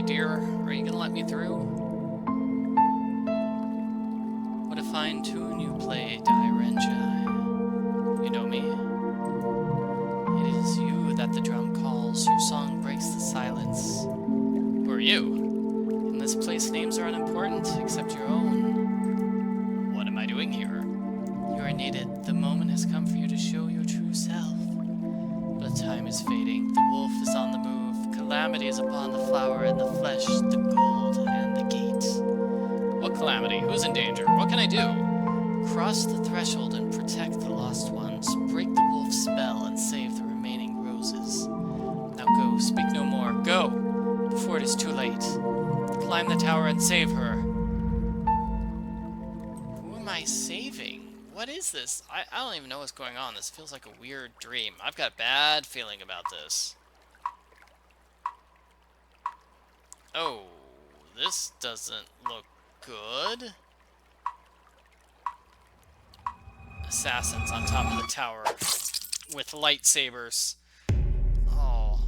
Okay, dear, are you gonna let me through? What a fine tune you play, Dairenjai. You know me? It is you that the drum calls. Your song breaks the silence. Who are you? In this place, names are unimportant, except your own. What am I doing here? You are needed. The moment has come for you to show your true self. But time is fading. The wolf is on the move. Calamity is upon the flower and the flesh, the gold and the gate. What calamity? Who's in danger? What can I do? Cross the threshold and protect the lost ones. Break the wolf's spell and save the remaining roses. Now go, speak no more. Go, before it is too late. Climb the tower and save her. Who am I saving? What is this? I don't even know what's going on. This feels like a weird dream. I've got a bad feeling about this. Oh, this doesn't look good. Assassins on top of the tower with lightsabers. Oh,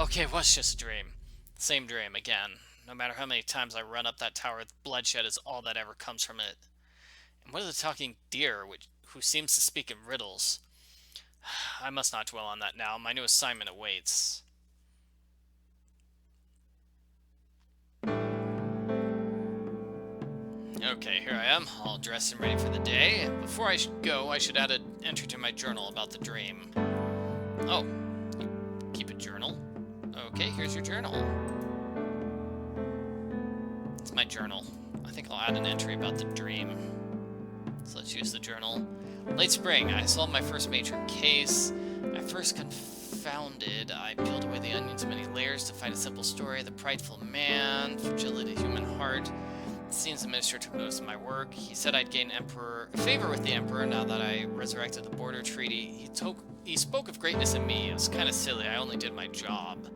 okay, it was just a dream. Same dream again. No matter how many times I run up that tower, bloodshed is all that ever comes from it. And what of the talking deer, who seems to speak in riddles? I must not dwell on that now. My new assignment awaits. Okay, here I am, all dressed and ready for the day. Before I go, I should add an entry to my journal about the dream. Oh, you keep a journal? Okay, here's your journal. It's my journal. I think I'll add an entry about the dream. So let's use the journal. Late spring, I solved my first major case. At first confounded, I peeled away the onion's many layers to find a simple story. The prideful man, fragility, human heart. It seems the minister took notice of my work. He said I'd gain favor with the emperor now that I resurrected the border treaty. He spoke of greatness in me. It was kind of silly. I only did my job.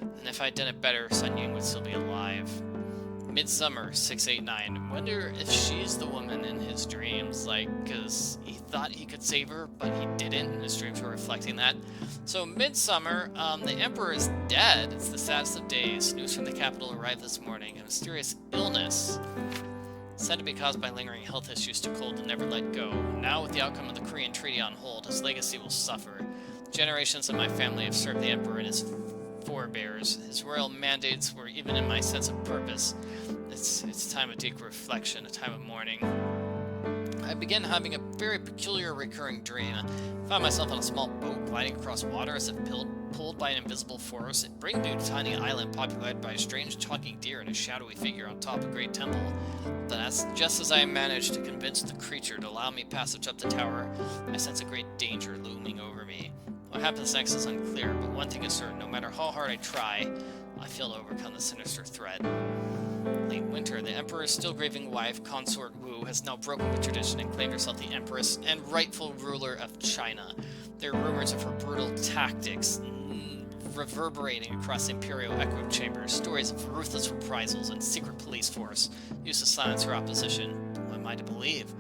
And if I'd done it better, Sun Ying would still be alive. Midsummer 689. Wonder if she's the woman in his dreams, because he thought he could save her, but he didn't, and his dreams were reflecting that. So Midsummer, the Emperor is dead. It's the saddest of days. News from the capital arrived this morning. A mysterious illness, said to be caused by lingering health issues too cold to never let go. Now, with the outcome of the Korean treaty on hold, his legacy will suffer. Generations of my family have served the Emperor and his forebears. His royal mandates were even in my sense of purpose. It's a time of deep reflection, a time of mourning. I began having a very peculiar recurring dream. I found myself on a small boat gliding across water as if pulled by an invisible force. It brought me to a tiny island populated by a strange talking deer and a shadowy figure on top of a great temple. But just as I managed to convince the creature to allow me passage up the tower, I sense a great danger looming over me. What happens next is unclear, but one thing is certain: no matter how hard I try, I fail to overcome the sinister threat. Late winter, the Emperor's still grieving wife, Consort Wu, has now broken with tradition and claimed herself the Empress and rightful ruler of China. There are rumors of her brutal tactics reverberating across the imperial echo chambers, stories of ruthless reprisals and secret police force used to silence her opposition. Who am I to believe?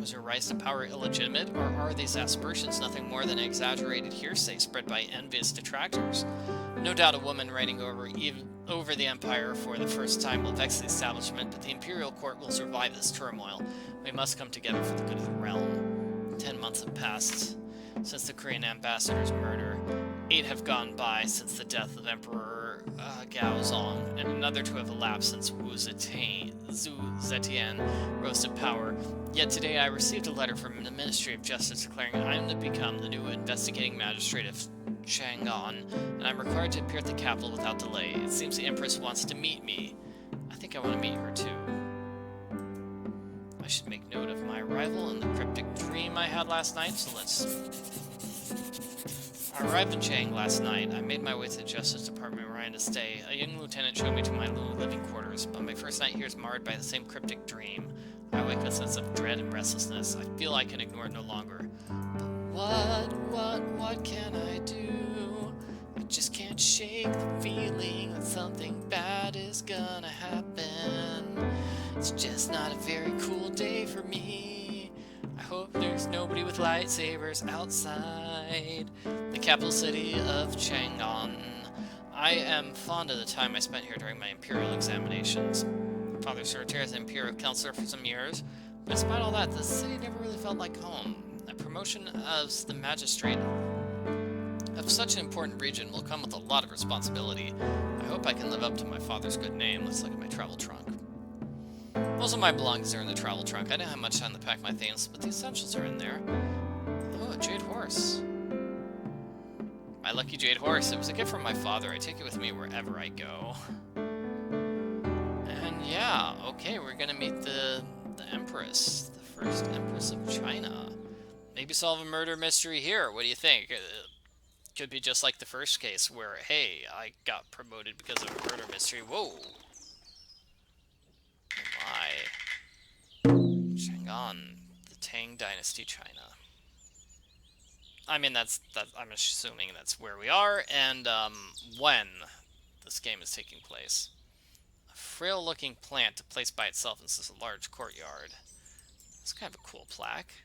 Was her rise to power illegitimate, or are these aspersions nothing more than exaggerated hearsay spread by envious detractors? No doubt a woman reigning over the empire for the first time will vex the establishment, but the imperial court will survive this turmoil. We must come together for the good of the realm. 10 months have passed since the Korean ambassador's murder. 8 have gone by since the death of Emperor Gaozong, and another 2 have elapsed since Zhu Zetian rose to power. Yet today I received a letter from the Ministry of Justice declaring I am to become the new investigating magistrate of Chang'an, and I'm required to appear at the capital without delay. It seems the Empress wants to meet me. I think I want to meet her too. I should make note of my arrival and the cryptic dream I had last night, so let's... I arrived in Chang last night. I made my way to the Justice Department where I had to stay. A young lieutenant showed me to my living quarters, but my first night here is marred by the same cryptic dream. I wake with a sense of dread and restlessness. I feel I can ignore it no longer. But what can I do? I just can't shake the feeling that something bad is gonna happen. It's just not a very cool day for me. I hope there's nobody with lightsabers outside the capital city of Chang'an. I am fond of the time I spent here during my imperial examinations. My father served here as an imperial counselor for some years, but despite all that, the city never really felt like home. A promotion as the magistrate of such an important region will come with a lot of responsibility. I hope I can live up to my father's good name. Let's look at my travel trunk. Most of my belongings are in the travel trunk. I didn't have much time to pack my things, but the essentials are in there. Oh, a jade horse. My lucky jade horse. It was a gift from my father. I take it with me wherever I go. And yeah, okay, we're gonna meet the Empress. The first Empress of China. Maybe solve a murder mystery here. What do you think? Could be just like the first case where, hey, I got promoted because of a murder mystery. Whoa. Oh my. Chang'an, the Tang Dynasty, China. I mean, that's I'm assuming that's where we are, and when this game is taking place. A frail-looking plant placed by itself in this large courtyard. It's kind of a cool plaque.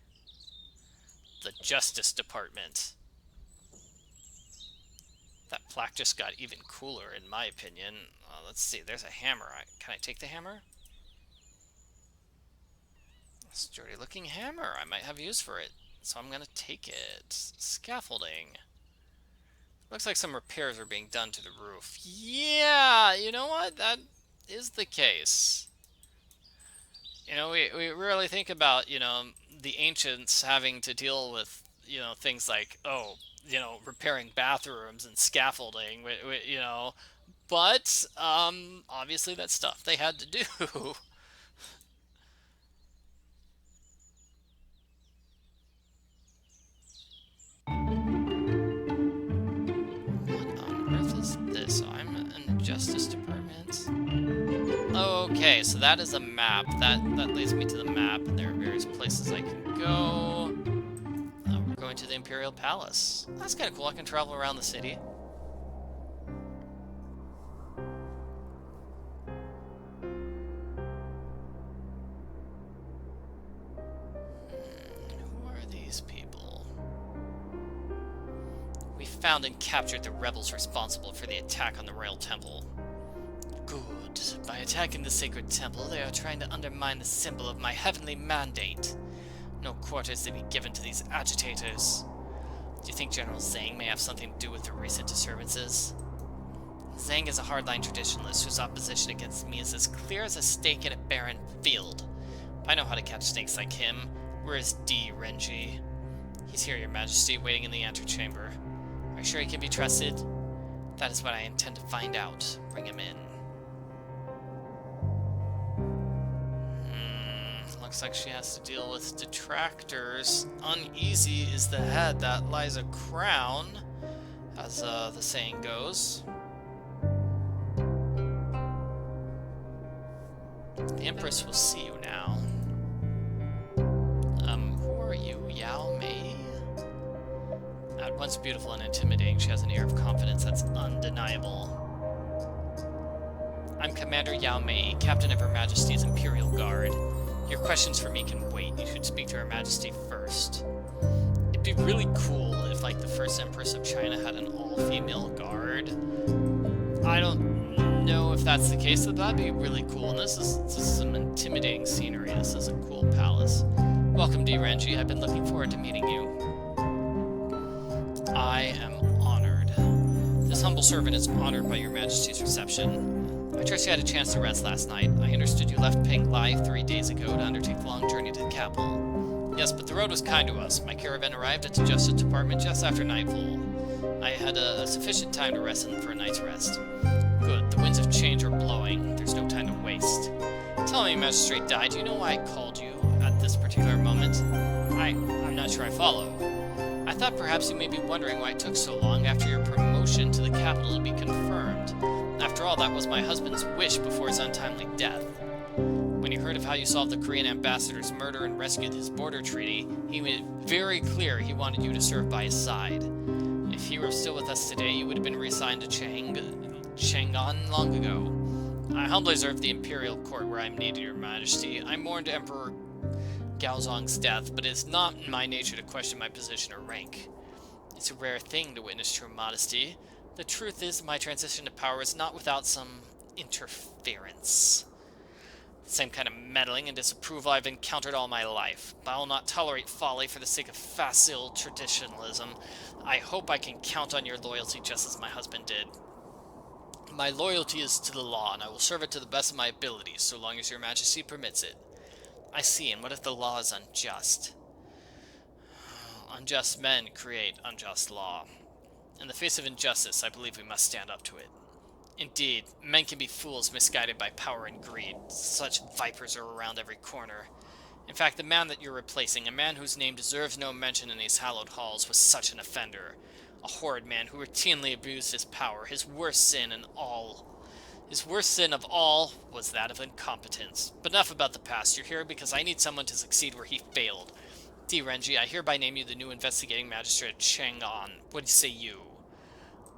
The Justice Department. That plaque just got even cooler, in my opinion. Let's see, there's a hammer. Can I take the hammer? Sturdy-looking hammer. I might have use for it, so I'm gonna take it. Scaffolding. Looks like some repairs are being done to the roof. Yeah, you know what? That is the case. You know, we rarely think about, you know, the ancients having to deal with, you know, things like, oh, you know, repairing bathrooms and scaffolding, you know, but obviously that's stuff they had to do. What on earth is this? I'm in the Justice Department. Okay, so that is a map. That leads me to the map, and there are various places I can go. We're going to the Imperial Palace. That's kind of cool. I can travel around the city. Who are these people? We found and captured the rebels responsible for the attack on the Royal Temple. Good. By attacking the sacred temple, they are trying to undermine the symbol of my heavenly mandate. No quarters to be given to these agitators. Do you think General Zhang may have something to do with the recent disturbances? Zhang is a hardline traditionalist whose opposition against me is as clear as a stake in a barren field. I know how to catch snakes like him. Where is D. Renji? He's here, Your Majesty, waiting in the antechamber. Are you sure he can be trusted? That is what I intend to find out. Bring him in. Looks like she has to deal with detractors. Uneasy is the head that lies a crown, as the saying goes. The Empress will see you now. Who are you, Yao Mei? At once beautiful and intimidating, she has an air of confidence that's undeniable. I'm Commander Yao Mei, Captain of Her Majesty's Imperial Guard. Your questions for me can wait. You should speak to Her Majesty first. It'd be really cool if, like, the first Empress of China had an all-female guard. I don't know if that's the case, but that'd be really cool. And this is some intimidating scenery. This is a cool palace. Welcome, D. Renji. I've been looking forward to meeting you. I am honored. This humble servant is honored by Your Majesty's reception. I trust you had a chance to rest last night. I understood you left Penglai 3 days ago to undertake the long journey to the capital. Yes, but the road was kind to us. My caravan arrived at the Justice Department just after nightfall. I had a sufficient time to rest for a night's rest. Good. The winds of change are blowing. There's no time to waste. Tell me, Magistrate Dai, do you know why I called you at this particular moment? I'm not sure I follow. I thought perhaps you may be wondering why it took so long after your promotion to the capital to be confirmed. After all, that was my husband's wish before his untimely death. When he heard of how you solved the Korean ambassador's murder and rescued his border treaty, he made it very clear he wanted you to serve by his side. If he were still with us today, you would have been reassigned to Chang'an long ago. I humbly observed the imperial court where I am needed, Your Majesty. I mourned Emperor Gaozong's death, but it is not in my nature to question my position or rank. It's a rare thing to witness true modesty. The truth is, my transition to power is not without some interference. The same kind of meddling and disapproval I've encountered all my life. But I will not tolerate folly for the sake of facile traditionalism. I hope I can count on your loyalty just as my husband did. My loyalty is to the law, and I will serve it to the best of my abilities, so long as your majesty permits it. I see, and what if the law is unjust? Unjust men create unjust law. In the face of injustice, I believe we must stand up to it. Indeed, men can be fools misguided by power and greed. Such vipers are around every corner. In fact, the man that you're replacing, a man whose name deserves no mention in these hallowed halls, was such an offender. A horrid man who routinely abused his power. His worst sin of all was that of incompetence. But enough about the past. You're here because I need someone to succeed where he failed. D. Renji, I hereby name you the new investigating magistrate at Chang'an. What say you?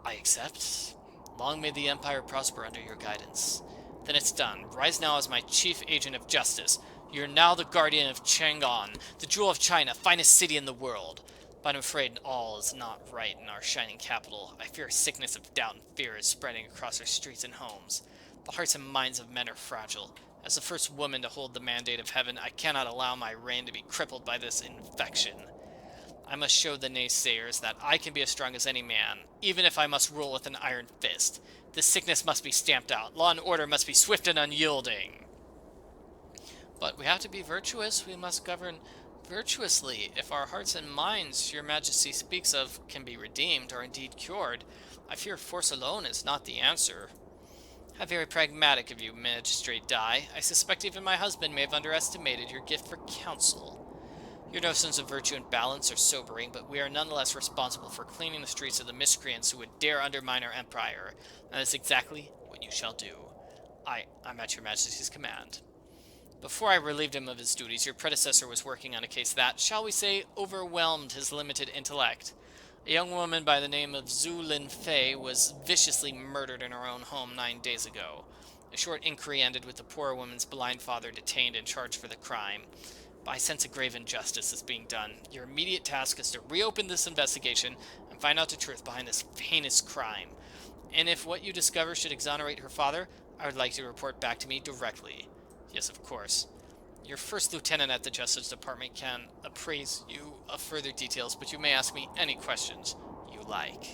I accept. Long may the Empire prosper under your guidance. Then it's done. Rise now as my chief agent of justice. You're now the guardian of Chang'an, the jewel of China, finest city in the world. But I'm afraid all is not right in our shining capital. I fear a sickness of doubt and fear is spreading across our streets and homes. The hearts and minds of men are fragile. As the first woman to hold the mandate of heaven, I cannot allow my reign to be crippled by this infection. I must show the naysayers that I can be as strong as any man, even if I must rule with an iron fist. This sickness must be stamped out. Law and order must be swift and unyielding. But we have to be virtuous. We must govern virtuously. If our hearts and minds, your majesty speaks of, can be redeemed, or indeed cured, I fear force alone is not the answer. How very pragmatic of you, Magistrate Dai. I suspect even my husband may have underestimated your gift for counsel. Your notions of virtue and balance are sobering, but we are nonetheless responsible for cleaning the streets of the miscreants who would dare undermine our empire. And that is exactly what you shall do. I'm at your majesty's command. Before I relieved him of his duties, your predecessor was working on a case that, shall we say, overwhelmed his limited intellect. A young woman by the name of Xu Linfei was viciously murdered in her own home 9 days ago. A short inquiry ended with the poor woman's blind father detained and charged for the crime. But I sense a grave injustice is being done. Your immediate task is to reopen this investigation and find out the truth behind this heinous crime. And if what you discover should exonerate her father, I would like you to report back to me directly. Yes, of course. Your first lieutenant at the Justice Department can appraise you of further details, but you may ask me any questions you like.